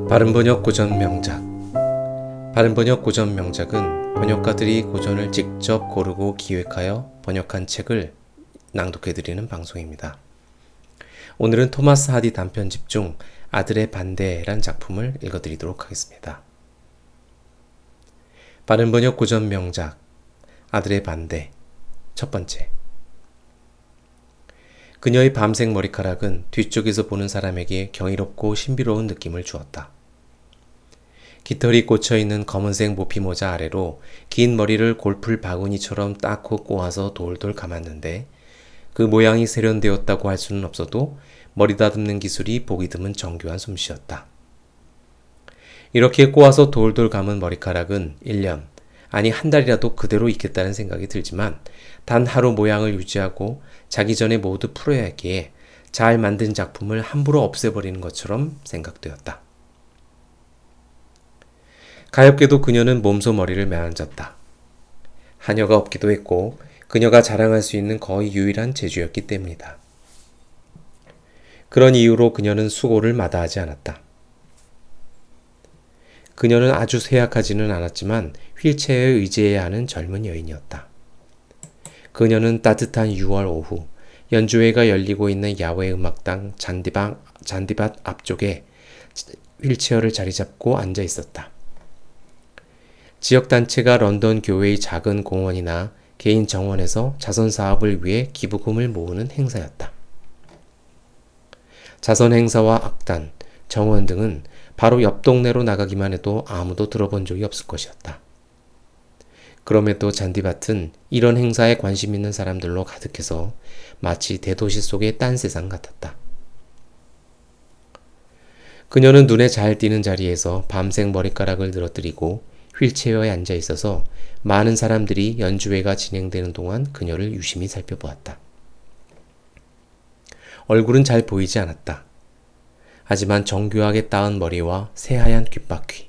바른번역 고전 명작. 바른번역 고전 명작은 번역가들이 고전을 직접 고르고 기획하여 번역한 책을 낭독해드리는 방송입니다. 오늘은 토마스 하디 단편집 중 아들의 반대란 작품을 읽어드리도록 하겠습니다. 바른번역 고전 명작 아들의 반대 첫 번째. 그녀의 밤색 머리카락은 뒤쪽에서 보는 사람에게 경이롭고 신비로운 느낌을 주었다. 깃털이 꽂혀있는 검은색 모피모자 아래로 긴 머리를 골풀 바구니처럼 닦고 꼬아서 돌돌 감았는데 그 모양이 세련되었다고 할 수는 없어도 머리 다듬는 기술이 보기 드문 정교한 솜씨였다. 이렇게 꼬아서 돌돌 감은 머리카락은 1년, 아니 한 달이라도 그대로 있겠다는 생각이 들지만 단 하루 모양을 유지하고 자기 전에 모두 풀어야 했기에 잘 만든 작품을 함부로 없애버리는 것처럼 생각되었다. 가엾게도 그녀는 몸소 머리를 매만졌다. 하녀가 없기도 했고 그녀가 자랑할 수 있는 거의 유일한 재주였기 때문이다. 그런 이유로 그녀는 수고를 마다하지 않았다. 그녀는 아주 쇠약하지는 않았지만 휠체어에 의지해야 하는 젊은 여인이었다. 그녀는 따뜻한 6월 오후 연주회가 열리고 있는 야외 음악당 잔디밭 앞쪽에 휠체어를 자리 잡고 앉아 있었다. 지역단체가 런던 교회의 작은 공원이나 개인 정원에서 자선 사업을 위해 기부금을 모으는 행사였다. 자선 행사와 악단, 정원 등은 바로 옆 동네로 나가기만 해도 아무도 들어본 적이 없을 것이었다. 그럼에도 잔디밭은 이런 행사에 관심 있는 사람들로 가득해서 마치 대도시 속의 딴 세상 같았다. 그녀는 눈에 잘 띄는 자리에서 밤색 머리카락을 늘어뜨리고 휠체어에 앉아 있어서 많은 사람들이 연주회가 진행되는 동안 그녀를 유심히 살펴보았다. 얼굴은 잘 보이지 않았다. 하지만 정교하게 따은 머리와 새하얀 귓바퀴,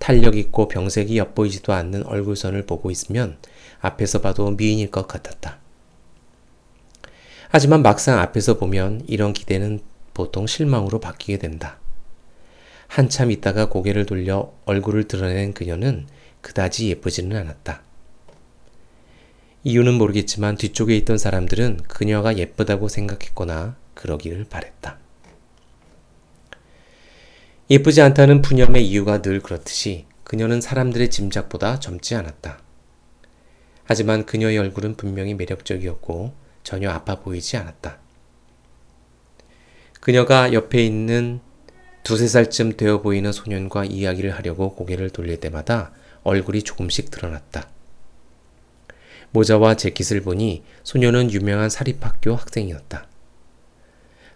탄력있고 병색이 엿보이지도 않는 얼굴선을 보고 있으면 앞에서 봐도 미인일 것 같았다. 하지만 막상 앞에서 보면 이런 기대는 보통 실망으로 바뀌게 된다. 한참 있다가 고개를 돌려 얼굴을 드러낸 그녀는 그다지 예쁘지는 않았다. 이유는 모르겠지만 뒤쪽에 있던 사람들은 그녀가 예쁘다고 생각했거나 그러기를 바랬다. 예쁘지 않다는 푸념의 이유가 늘 그렇듯이 그녀는 사람들의 짐작보다 젊지 않았다. 하지만 그녀의 얼굴은 분명히 매력적이었고 전혀 아파 보이지 않았다. 그녀가 옆에 있는 2~3살쯤 되어 보이는 소년과 이야기를 하려고 고개를 돌릴 때마다 얼굴이 조금씩 드러났다. 모자와 재킷을 보니 소년은 유명한 사립학교 학생이었다.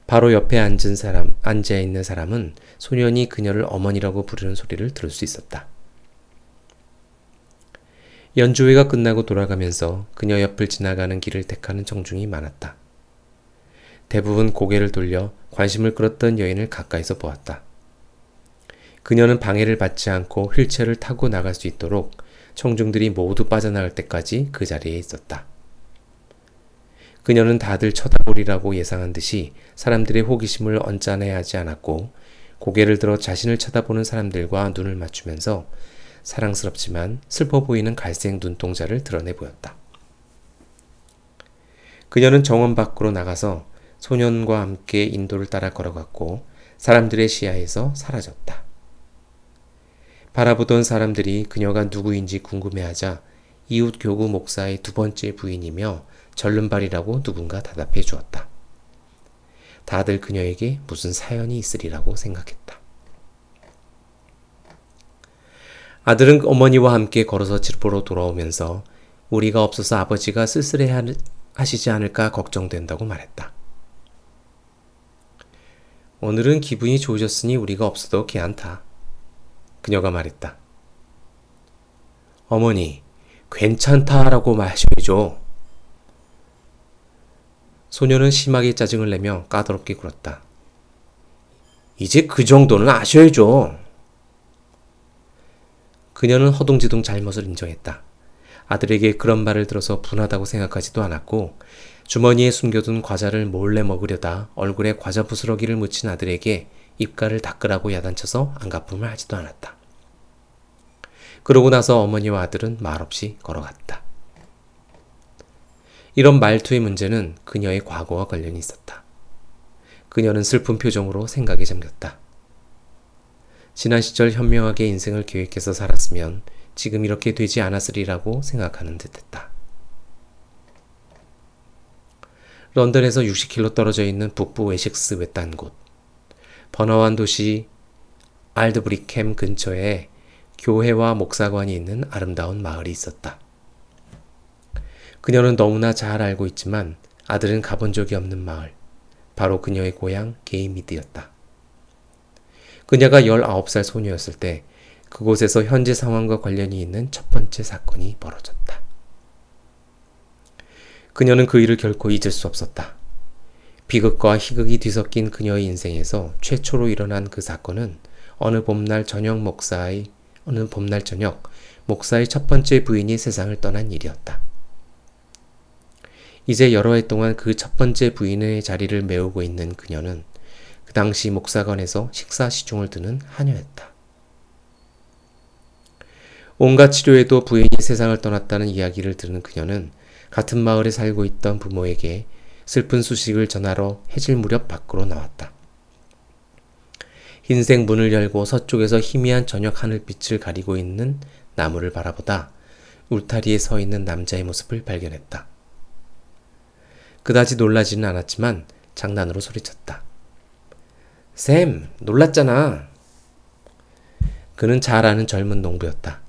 바로 옆에 앉아 있는 사람은 소년이 그녀를 어머니라고 부르는 소리를 들을 수 있었다. 연주회가 끝나고 돌아가면서 그녀 옆을 지나가는 길을 택하는 청중이 많았다. 대부분 고개를 돌려 관심을 끌었던 여인을 가까이서 보았다. 그녀는 방해를 받지 않고 휠체어를 타고 나갈 수 있도록 청중들이 모두 빠져나갈 때까지 그 자리에 있었다. 그녀는 다들 쳐다보리라고 예상한 듯이 사람들의 호기심을 언짢아야 하지 않았고 고개를 들어 자신을 쳐다보는 사람들과 눈을 맞추면서 사랑스럽지만 슬퍼 보이는 갈색 눈동자를 드러내 보였다. 그녀는 정원 밖으로 나가서 소년과 함께 인도를 따라 걸어갔고 사람들의 시야에서 사라졌다. 바라보던 사람들이 그녀가 누구인지 궁금해하자 이웃 교구 목사의 2번째 부인이며 절름발이라고 누군가 대답해 주었다. 다들 그녀에게 무슨 사연이 있으리라고 생각했다. 아들은 어머니와 함께 걸어서 집으로 돌아오면서 우리가 없어서 아버지가 쓸쓸해 하시지 않을까 걱정된다고 말했다. 오늘은 기분이 좋으셨으니 우리가 없어도 괜찮다. 그녀가 말했다. 어머니, 괜찮다라고 말하셔야죠. 소녀는 심하게 짜증을 내며 까다롭게 굴었다. 이제 그 정도는 아셔야죠. 그녀는 허둥지둥 잘못을 인정했다. 아들에게 그런 말을 들어서 분하다고 생각하지도 않았고 주머니에 숨겨둔 과자를 몰래 먹으려다 얼굴에 과자 부스러기를 묻힌 아들에게 입가를 닦으라고 야단쳐서 안갚음을 하지도 않았다. 그러고 나서 어머니와 아들은 말없이 걸어갔다. 이런 말투의 문제는 그녀의 과거와 관련이 있었다. 그녀는 슬픈 표정으로 생각에 잠겼다. 지난 시절 현명하게 인생을 계획해서 살았으면 지금 이렇게 되지 않았으리라고 생각하는 듯했다. 런던에서 60km 떨어져 있는 북부 웨식스 외딴 곳, 번화한 도시 알드브리캠 근처에 교회와 목사관이 있는 아름다운 마을이 있었다. 그녀는 너무나 잘 알고 있지만 아들은 가본 적이 없는 마을, 바로 그녀의 고향 게이미드였다. 그녀가 19살 소녀였을 때 그곳에서 현재 상황과 관련이 있는 첫 번째 사건이 벌어졌다. 그녀는 그 일을 결코 잊을 수 없었다. 비극과 희극이 뒤섞인 그녀의 인생에서 최초로 일어난 그 사건은 어느 봄날 저녁 목사의 첫 번째 부인이 세상을 떠난 일이었다. 이제 여러 해 동안 그 첫 번째 부인의 자리를 메우고 있는 그녀는 그 당시 목사관에서 식사 시중을 드는 하녀였다. 온갖 치료에도 부인이 세상을 떠났다는 이야기를 들은 그녀는 같은 마을에 살고 있던 부모에게 슬픈 소식을 전하러 해질 무렵 밖으로 나왔다. 흰색 문을 열고 서쪽에서 희미한 저녁 하늘빛을 가리고 있는 나무를 바라보다 울타리에 서 있는 남자의 모습을 발견했다. 그다지 놀라지는 않았지만 장난으로 소리쳤다. 샘, 놀랐잖아. 그는 잘 아는 젊은 농부였다.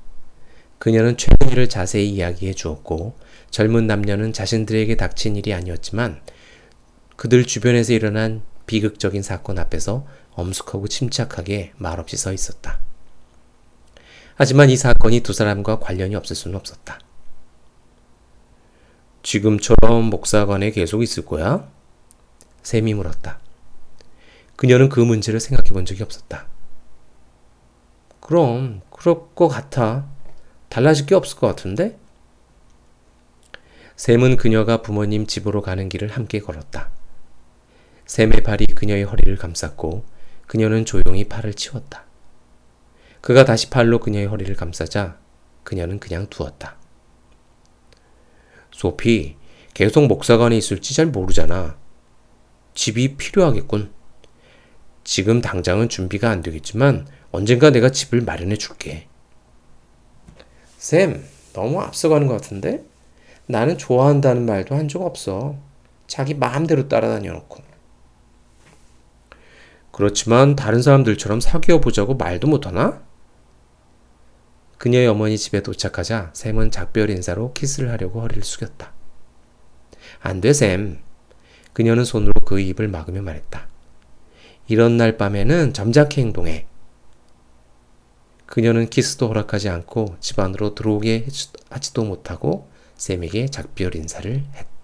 그녀는 최근 일을 자세히 이야기해 주었고 젊은 남녀는 자신들에게 닥친 일이 아니었지만 그들 주변에서 일어난 비극적인 사건 앞에서 엄숙하고 침착하게 말없이 서 있었다. 하지만 이 사건이 두 사람과 관련이 없을 수는 없었다. 지금처럼 목사관에 계속 있을 거야? 샘이 물었다. 그녀는 그 문제를 생각해 본 적이 없었다. 그럼 그럴 것 같아. 달라질 게 없을 것 같은데? 샘은 그녀가 부모님 집으로 가는 길을 함께 걸었다. 샘의 발이 그녀의 허리를 감쌌고 그녀는 조용히 팔을 치웠다. 그가 다시 팔로 그녀의 허리를 감싸자 그녀는 그냥 두었다. 소피, 계속 목사관에 있을지 잘 모르잖아. 집이 필요하겠군. 지금 당장은 준비가 안 되겠지만 언젠가 내가 집을 마련해 줄게. 샘, 너무 앞서가는 것 같은데? 나는 좋아한다는 말도 한 적 없어. 자기 마음대로 따라다녀 놓고. 그렇지만 다른 사람들처럼 사귀어 보자고 말도 못하나? 그녀의 어머니 집에 도착하자 샘은 작별 인사로 키스를 하려고 허리를 숙였다. 안 돼, 샘. 그녀는 손으로 그 입을 막으며 말했다. 이런 날 밤에는 점잖게 행동해. 그녀는 키스도 허락하지 않고 집 안으로 들어오게 하지도 못하고 샘에게 작별 인사를 했다.